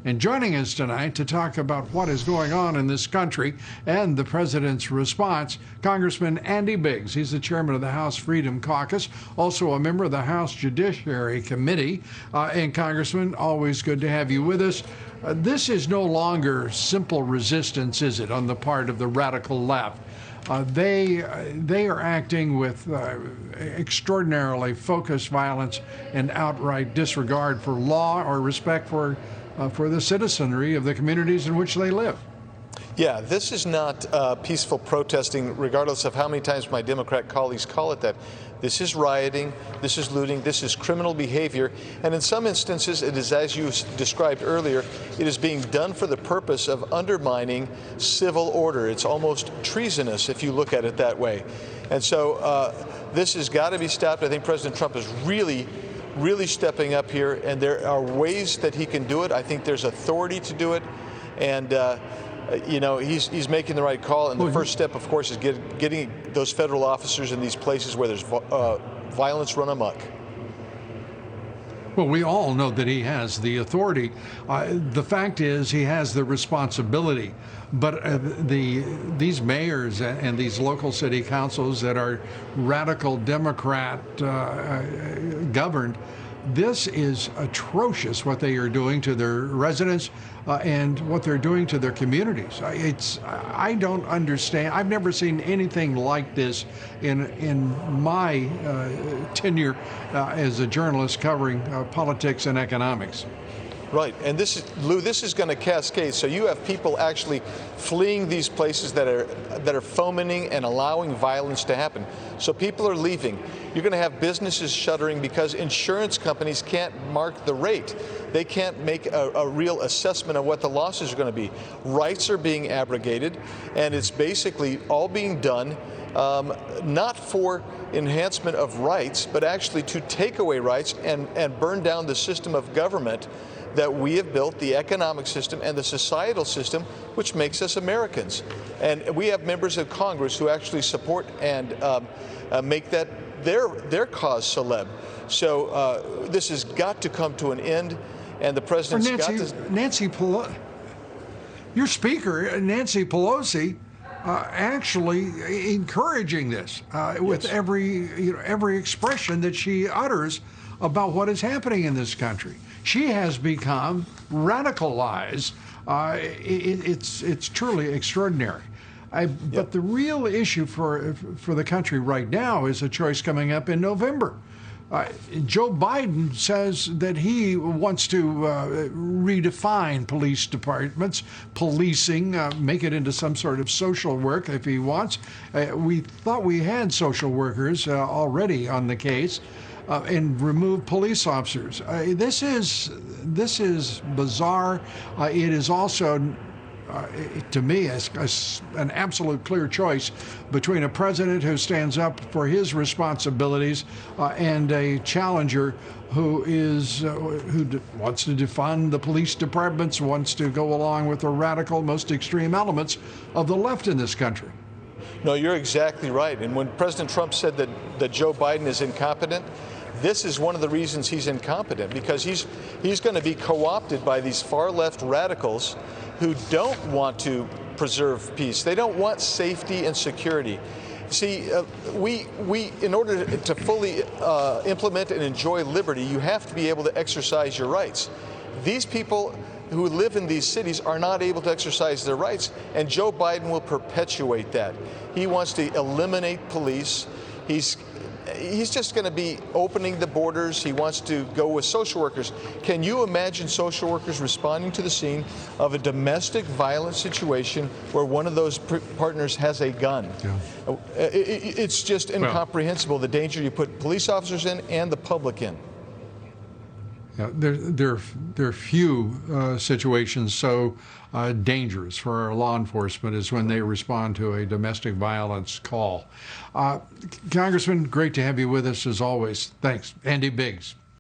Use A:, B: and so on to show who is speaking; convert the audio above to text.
A: And joining us tonight to talk about what is going on in this country and the president's response, Congressman Andy Biggs. He's the chairman of the House Freedom Caucus, also a member of the House Judiciary Committee. And Congressman, always good to have you with us. This is no longer simple resistance, is it, on the part of the radical left? They are acting with extraordinarily focused violence and outright disregard for law or respect for the citizenry of the communities in which they live.
B: Yeah, this is not peaceful protesting, regardless of how many times my Democrat colleagues call it that. This is rioting, this is looting, this is criminal behavior, and in some instances it is, as you described earlier, it is being done for the purpose of undermining civil order. It's almost treasonous if you look at it that way. And so this has got to be stopped. I think President Trump is really stepping up here, and there are ways that he can do it. I think there's authority to do it, and you know, he's making the right call, and the first step, of course, is getting those federal officers in these places where there's violence run amok.
A: Well, we all know that he has the authority. The fact is he has the responsibility. But these mayors and these local city councils that are radical Democrat governed, this is atrocious what they are doing to their residents and what they're doing to their communities. I don't understand. I've never seen anything like this in my tenure as a journalist covering politics and economics.
B: Right, and this is, Lou, this is going to cascade. So you have people actually fleeing these places that are fomenting and allowing violence to happen. So people are leaving. You're going to have businesses shuttering because insurance companies can't mark the rate. They can't make a real assessment of what the losses are going to be. Rights are being abrogated, and it's basically all being done not for enhancement of rights, but actually to take away rights and burn down the system of government that we have built, the economic system and the societal system, which makes us Americans. And we have members of Congress who actually support and make that their cause celeb. So this has got to come to an end, and the president's
A: Nancy Pelosi, your speaker, Nancy Pelosi, actually encouraging this with every expression that she utters about what is happening in this country. She has become radicalized. It's truly extraordinary. But the real issue for the country right now is a choice coming up in November. Joe Biden says that he wants to redefine police departments, policing, make it into some sort of social work if he wants. We thought we had social workers already on the case. And remove police officers. This is bizarre. It is also, to me, an absolute clear choice between a president who stands up for his responsibilities and a challenger who wants to defund the police departments, wants to go along with the radical, most extreme elements of the left in this country.
B: No, you're exactly right. And when President Trump said that Joe Biden is incompetent, this is one of the reasons he's incompetent, because he's going to be co-opted by these far-left radicals who don't want to preserve peace. They don't want safety and security. See, in order to fully implement and enjoy liberty, you have to be able to exercise your rights. These people who live in these cities are not able to exercise their rights, and Joe Biden will perpetuate that. He wants to eliminate police. He's just going to be opening the borders. He wants to go with social workers. Can you imagine social workers responding to the scene of a domestic violence situation where one of those partners has a gun? Yeah. It's just incomprehensible, the danger you put police officers in and the public in.
A: Yeah, there are few situations so dangerous for our law enforcement as when they respond to a domestic violence call. Congressman, great to have you with us as always. Thanks. Andy Biggs.